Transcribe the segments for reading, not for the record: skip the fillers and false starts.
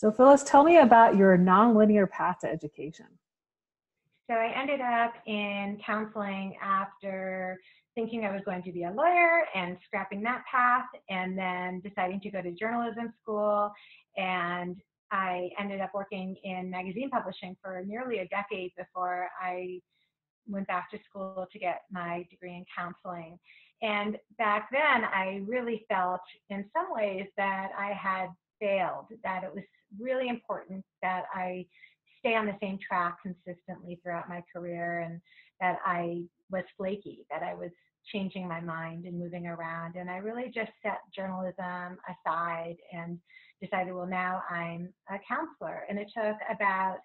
So Phyllis, tell me about your nonlinear path to education. So I ended up in counseling after thinking I was going to be a lawyer and scrapping that path, and then deciding to go to journalism school. And I ended up working in magazine publishing for nearly a decade before I went back to school to get my degree in counseling. And back then, I really felt in some ways that I had failed, that it was really important that I stay on the same track consistently throughout my career, and that I was flaky, that I was changing my mind and moving around. And I really just set journalism aside and decided, well, now I'm a counselor. And it took about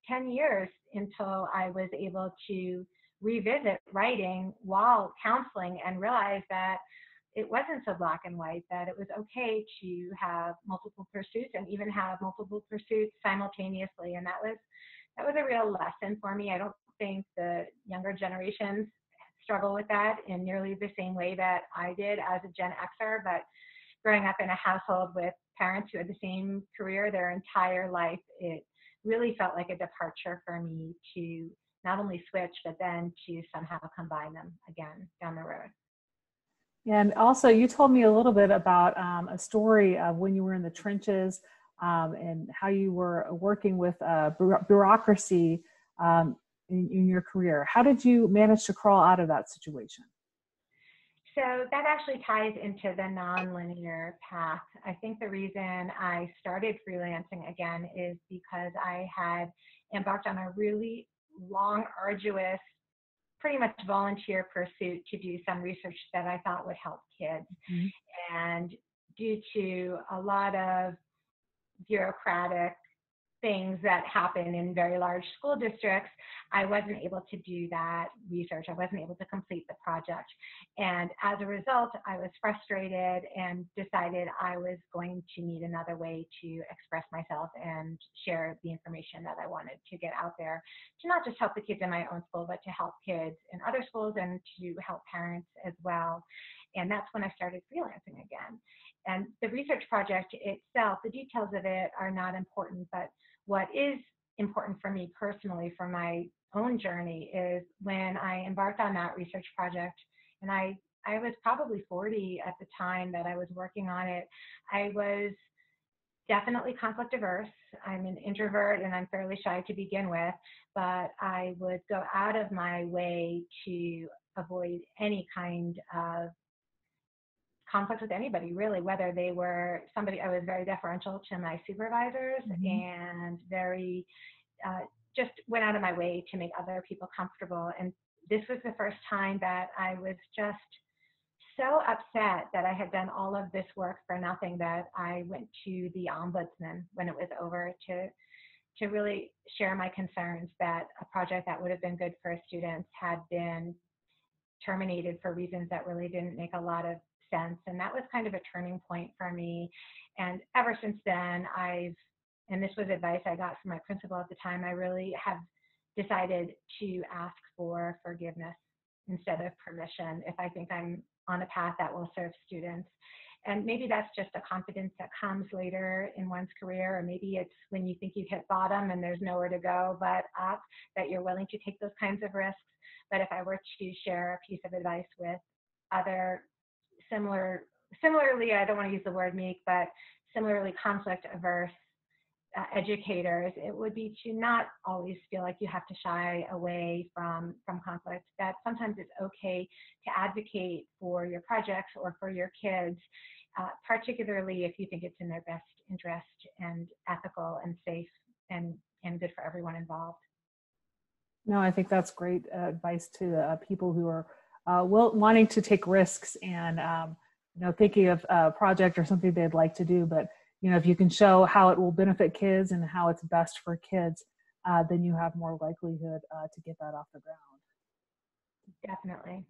10 years until I was able to revisit writing while counseling and realize that it wasn't so black and white, that it was okay to have multiple pursuits and even have multiple pursuits simultaneously. And that was a real lesson for me. I don't think the younger generations struggle with that in nearly the same way that I did as a Gen Xer, but growing up in a household with parents who had the same career their entire life, it really felt like a departure for me to not only switch, but then to somehow combine them again down the road. And also, you told me a little bit about a story of when you were in the trenches and how you were working with bureaucracy in your career. How did you manage to crawl out of that situation? So that actually ties into the nonlinear path. I think the reason I started freelancing again is because I had embarked on a really long, arduous, pretty much volunteer pursuit to do some research that I thought would help kids. Mm-hmm. And due to a lot of bureaucratic things that happen in very large school districts, I wasn't able to do that research. I wasn't able to complete the project. And as a result, I was frustrated and decided I was going to need another way to express myself and share the information that I wanted to get out there, to not just help the kids in my own school, but to help kids in other schools and to help parents as well. And that's when I started freelancing again. And the research project itself, the details of it are not important, but what is important for me personally for my own journey is when I embarked on that research project, and I was probably 40 at the time that I was working on it. I was definitely conflict averse. I'm an introvert and I'm fairly shy to begin with, but I would go out of my way to avoid any kind of conflict with anybody, really, whether they were somebody. I was very deferential to my supervisors, Mm-hmm. and very just went out of my way to make other people comfortable. And this was the first time that I was just so upset that I had done all of this work for nothing, that I went to the ombudsman when it was over to really share my concerns that a project that would have been good for students had been terminated for reasons that really didn't make a lot of sense. And that was kind of a turning point for me. And ever since then, and this was advice I got from my principal at the time, I really have decided to ask for forgiveness instead of permission if I think I'm on a path that will serve students. And maybe that's just a confidence that comes later in one's career, or maybe it's when you think you've hit bottom and there's nowhere to go but up, that you're willing to take those kinds of risks. But if I were to share a piece of advice with other similarly, I don't want to use the word meek, but similarly conflict averse educators, it would be to not always feel like you have to shy away from conflict, that sometimes it's okay to advocate for your projects or for your kids, particularly if you think it's in their best interest and ethical and safe and good for everyone involved. No, I think that's great advice to people who are wanting to take risks and thinking of a project or something they'd like to do. But if you can show how it will benefit kids and how it's best for kids, then you have more likelihood to get that off the ground. Definitely.